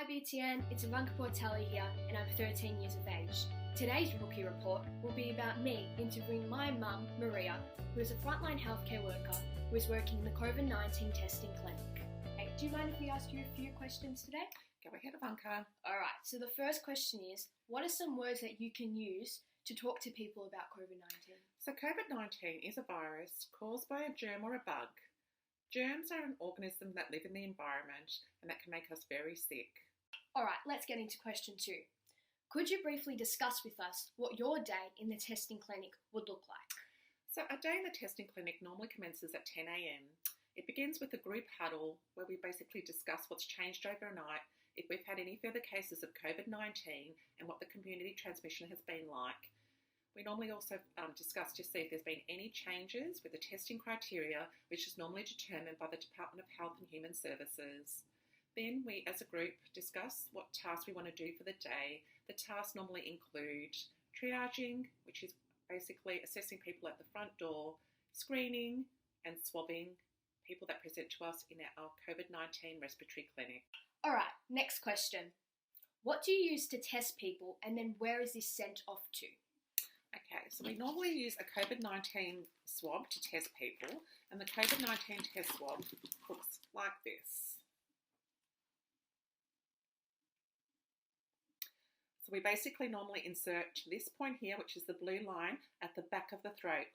Hi BTN, it's Ivanka Portelli here and I'm 13 years of age. Today's Rookie Report will be about me interviewing my mum, Maria, who is a frontline healthcare worker who is working in the COVID-19 testing clinic. Hey, do you mind if we ask you a few questions today? Go ahead, Ivanka. Alright, so the first question is, what are some words that you can use to talk to people about COVID-19? So COVID-19 is a virus caused by a germ or a bug. Germs are an organism that live in the environment and that can make us very sick. Alright, let's get into question 2. Could you briefly discuss with us what your day in the testing clinic would look like? So our day in the testing clinic normally commences at 10 a.m. It begins with a group huddle where we basically discuss what's changed overnight, if we've had any further cases of COVID-19 and what the community transmission has been like. We normally also discuss to see if there's been any changes with the testing criteria, which is normally determined by the Department of Health and Human Services. Then we, as a group, discuss what tasks we want to do for the day. The tasks normally include triaging, which is basically assessing people at the front door, screening and swabbing people that present to us in our COVID-19 respiratory clinic. Alright, next question. What do you use to test people and then where is this sent off to? Okay, so we normally use a COVID-19 swab to test people, and the COVID-19 test swab looks like this. So we basically normally insert to this point here, which is the blue line, at the back of the throat.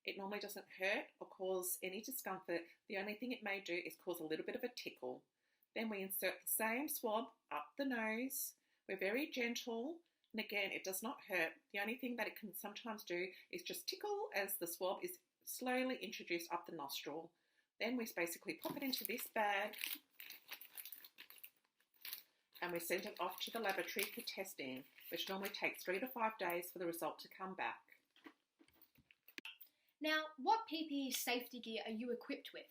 It normally doesn't hurt or cause any discomfort. The only thing it may do is cause a little bit of a tickle. Then we insert the same swab up the nose. We're very gentle. And again, it does not hurt. The only thing that it can sometimes do is just tickle as the swab is slowly introduced up the nostril. Then we basically pop it into this bag and we send it off to the laboratory for testing, which normally takes 3 to 5 days for the result to come back. Now, what PPE safety gear are you equipped with?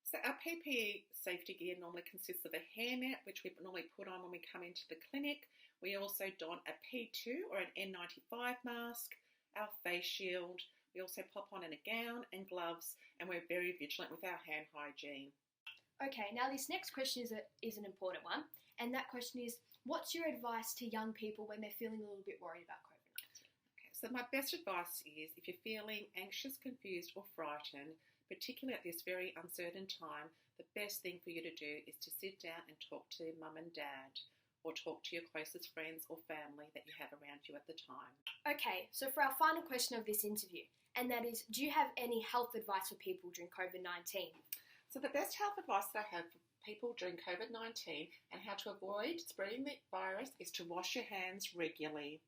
So our PPE safety gear normally consists of a hairnet, which we normally put on when we come into the clinic. We also don a P2 or an N95 mask, our face shield. We also pop on a gown and gloves, and we're very vigilant with our hand hygiene. Okay, now this next question is an important one, and that question is, what's your advice to young people when they're feeling a little bit worried about COVID-19? Okay, so my best advice is if you're feeling anxious, confused or frightened, particularly at this very uncertain time, the best thing for you to do is to sit down and talk to mum and dad or talk to your closest friends or family that you have around you at the time. Okay, so for our final question of this interview, and that is, do you have any health advice for people during COVID-19? So the best health advice that I have for people during COVID-19 and how to avoid spreading the virus is to wash your hands regularly.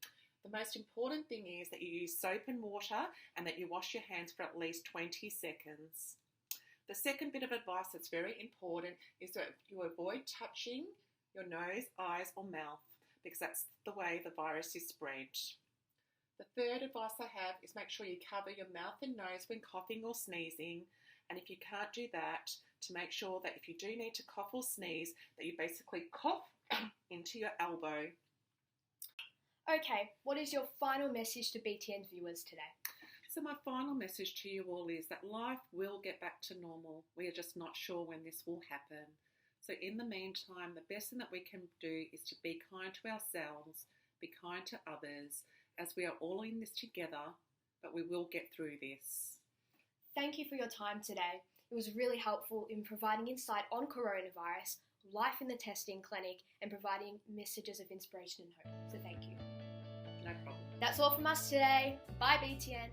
The most important thing is that you use soap and water and that you wash your hands for at least 20 seconds. The second bit of advice that's very important is that you avoid touching your nose, eyes or mouth because that's the way the virus is spread. The third advice I have is make sure you cover your mouth and nose when coughing or sneezing, and if you can't do that, to make sure that if you do need to cough or sneeze, that you basically cough into your elbow. Okay, what is your final message to BTN viewers today? So my final message to you all is that life will get back to normal. We are just not sure when this will happen. So in the meantime, the best thing that we can do is to be kind to ourselves, be kind to others, as we are all in this together, but we will get through this. Thank you for your time today. It was really helpful in providing insight on coronavirus, life in the testing clinic, and providing messages of inspiration and hope. So thank you. No problem. That's all from us today. Bye BTN.